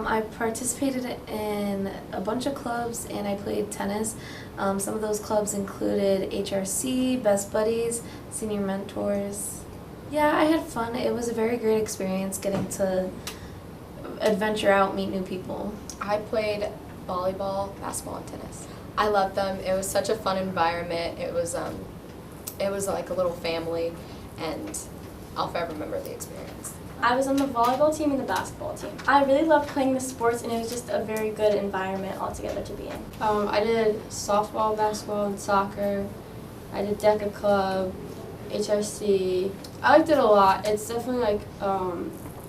I participated in a bunch of clubs and I played tennis. Some of those clubs included HRC, Best Buddies, Senior Mentors. Yeah, I had fun. It was a very great experience getting to adventure out, meet new people. I played volleyball, basketball, and tennis. I loved them. It was such a fun environment. It was like a little family, and I'll forever remember the experience. I was on the volleyball team and the basketball team. I really loved playing the sports, and it was just a very good environment altogether to be in. I did softball, basketball, and soccer. I did DECA Club, HRC. I liked it a lot. It's definitely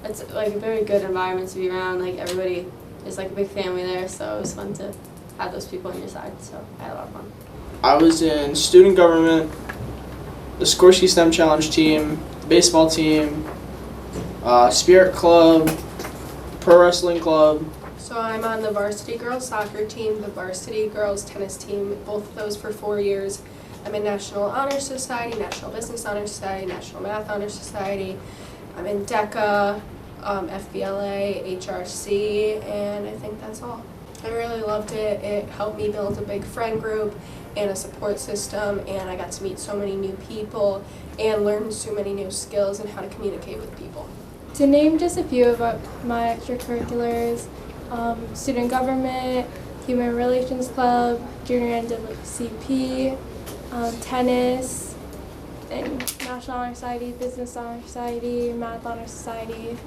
it's like a very good environment to be around. Like everybody is like a big family there, so it was fun to have those people on your side. So I had a lot of fun. I was in student government, the Sikorsky STEM Challenge team, the baseball team, Spirit Club, Pro Wrestling Club. So I'm on the varsity girls soccer team, the varsity girls tennis team, both of those for 4 years. I'm in National Honor Society, National Business Honor Society, National Math Honor Society. I'm in DECA, FBLA, HRC, and I think that's all. I really loved it. It helped me build a big friend group and a support system, and I got to meet so many new people and learn so many new skills and how to communicate with people. To name just a few of my extracurriculars, student government, human relations club, junior NAACP, tennis, and National Honor Society, Business Honor Society, Math Honor Society.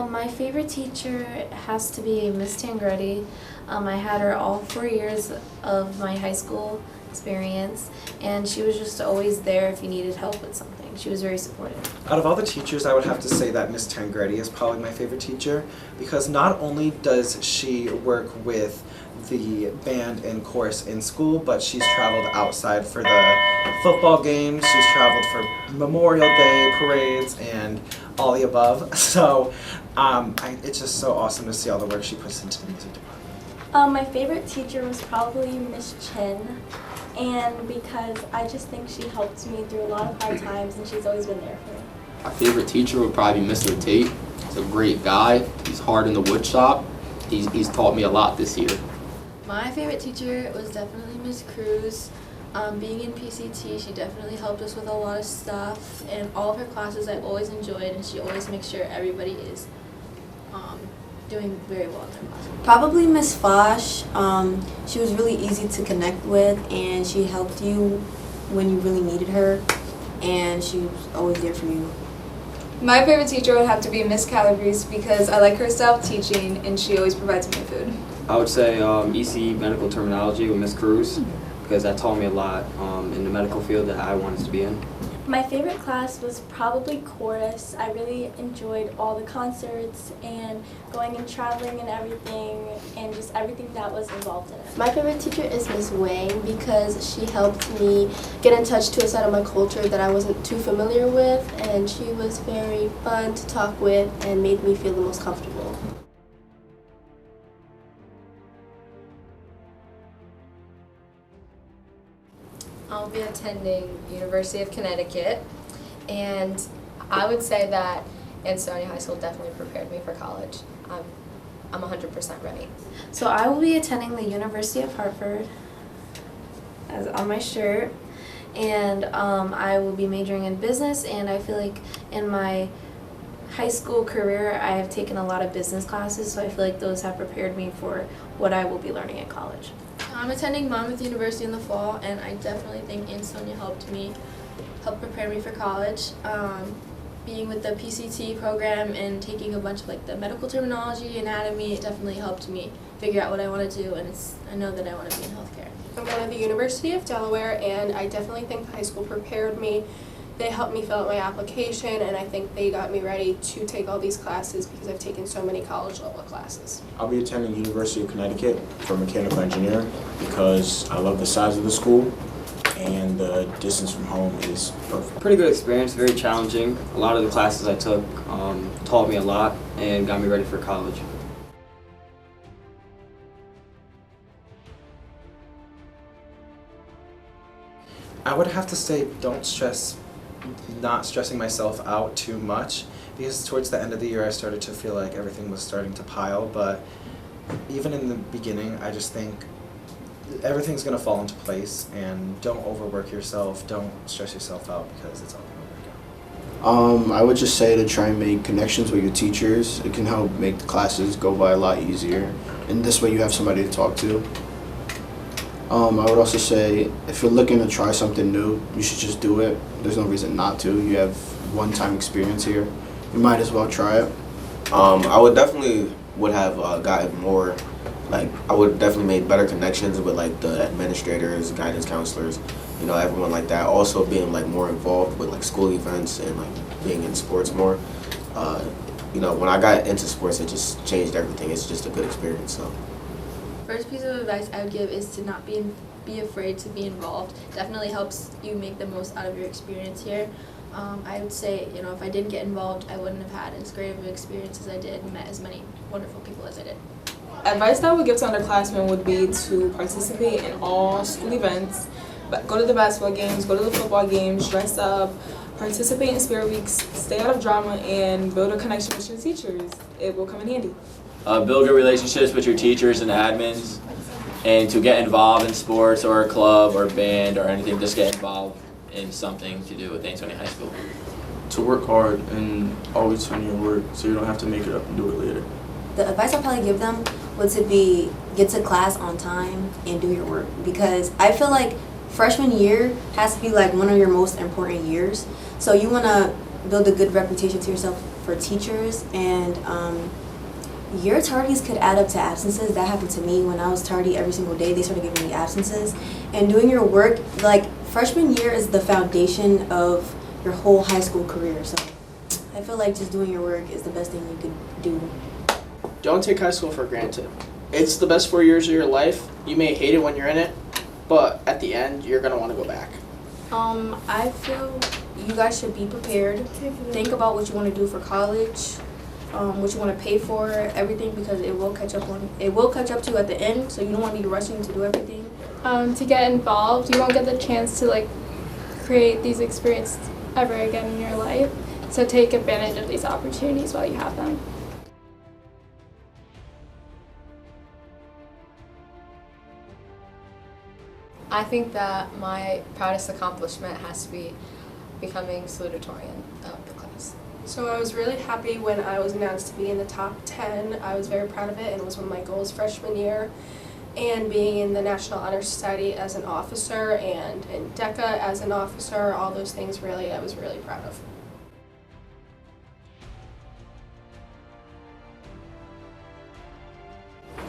My favorite teacher has to be Miss Tangretti. I had her all 4 years of my high school experience, and she was just always there if you needed help with something. She was very supportive. Out of all the teachers, I would have to say that Miss Tangretti is probably my favorite teacher, because not only does she work with the band and chorus in school, but she's traveled outside for the football games, she's traveled for Memorial Day parades, and all the above. So it's just so awesome to see all the work she puts into the music department. My favorite teacher was probably Miss Chin, and because I just think she helped me through a lot of hard times, and she's always been there for me. My favorite teacher would probably be Mr. Tate. He's a great guy. He's hard in the wood shop. He's taught me a lot this year. My favorite teacher was definitely Miss Cruz. Being in PCT, she definitely helped us with a lot of stuff, and all of her classes I always enjoyed, and she always makes sure everybody is doing very well in their class. Probably Miss Fosh. She was really easy to connect with, and she helped you when you really needed her, and she was always there for you. My favorite teacher would have to be Miss Calabrese, because I like her style of teaching, and she always provides me food. I would say EC medical terminology with Miss Cruz, because that taught me a lot in the medical field that I wanted to be in. My favorite class was probably chorus. I really enjoyed all the concerts and going and traveling and everything, and just everything that was involved in it. My favorite teacher is Miss Wang because she helped me get in touch to a side of my culture that I wasn't too familiar with, and she was very fun to talk with and made me feel the most comfortable. I'll be attending University of Connecticut, and I would say that Ansonia High School definitely prepared me for college. I'm 100% ready. So I will be attending the University of Hartford, as on my shirt, and I will be majoring in business, and I feel like in my high school career I have taken a lot of business classes, so I feel like those have prepared me for what I will be learning at college. I'm attending Monmouth University in the fall, and I definitely think Ansonia helped prepare me for college. Being with the PCT program and taking a bunch of like the medical terminology, anatomy, it definitely helped me figure out what I want to do, and I know that I want to be in healthcare. I'm going to the University of Delaware, and I definitely think the high school prepared me. They helped me fill out my application, and I think they got me ready to take all these classes because I've taken so many college level classes. I'll be attending University of Connecticut for mechanical engineering because I love the size of the school and the distance from home is perfect. Pretty good experience, very challenging. A lot of the classes I took taught me a lot and got me ready for college. I would have to say don't stress not stressing myself out too much, because towards the end of the year I started to feel like everything was starting to pile. But even in the beginning, I just think everything's going to fall into place, and don't overwork yourself, don't stress yourself out, because it's all going to work out. I would just say to try and make connections with your teachers. It can help make the classes go by a lot easier, and this way you have somebody to talk to. I would also say if you're looking to try something new, you should just do it. There's no reason not to. You have one-time experience here. You might as well try it. I would definitely would have gotten more, like I would definitely made better connections with like the administrators, guidance counselors, you know, everyone like that. Also being like more involved with like school events and like being in sports more. You know, when I got into sports, it just changed everything. It's just a good experience. So. First piece of advice I would give is to not be afraid to be involved. Definitely helps you make the most out of your experience here. I would say, you know, if I didn't get involved, I wouldn't have had as great of an experience as I did and met as many wonderful people as I did. Advice that I would give to underclassmen would be to participate in all school events, but go to the basketball games, go to the football games, dress up, participate in spirit weeks, stay out of drama, and build a connection with your teachers. It will come in handy. Build good relationships with your teachers and admins, and to get involved in sports or a club or band or anything, just get involved in something to do with Ansonia High School. To work hard and always turn in your work so you don't have to make it up and do it later. The advice I'll probably give them would to be get to class on time and do your work, because I feel like freshman year has to be like one of your most important years. So you want to build a good reputation to yourself for teachers, and your tardies could add up to absences. That happened to me when I was tardy every single day. They started giving me absences. And doing your work, like freshman year is the foundation of your whole high school career. So I feel like just doing your work is the best thing you could do. Don't take high school for granted. It's the best 4 years of your life. You may hate it when you're in it, but at the end, you're going to want to go back. I feel you guys should be prepared. Think about what you want to do for college, what you want to pay for, everything, because it will catch up to you at the end. So you don't want to be rushing to do everything. To get involved, you won't get the chance to like create these experiences ever again in your life. So take advantage of these opportunities while you have them. I think that my proudest accomplishment has to be becoming salutatorian of the class. So I was really happy when I was announced to be in the top 10. I was very proud of it, and it was one of my goals freshman year. And being in the National Honor Society as an officer and in DECA as an officer, all those things really I was really proud of.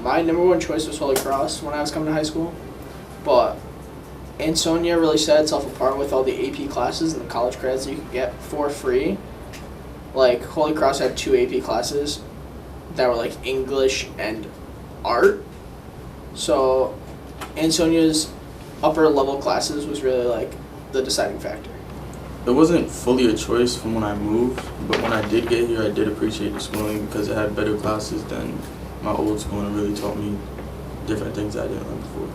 My number one choice was Holy Cross when I was coming to high school, but Ansonia really set itself apart with all the AP classes and the college credits that you could get for free. Like, Holy Cross had 2 AP classes that were like English and art. So Ansonia's upper level classes was really like the deciding factor. It wasn't fully a choice from when I moved, but when I did get here, I did appreciate the schooling because it had better classes than my old school, and it really taught me different things I didn't learn before.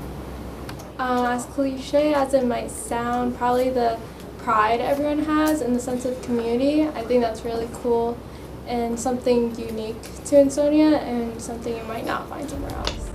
As cliche as it might sound, probably the pride everyone has and the sense of community. I think that's really cool and something unique to Ansonia and something you might not find somewhere else.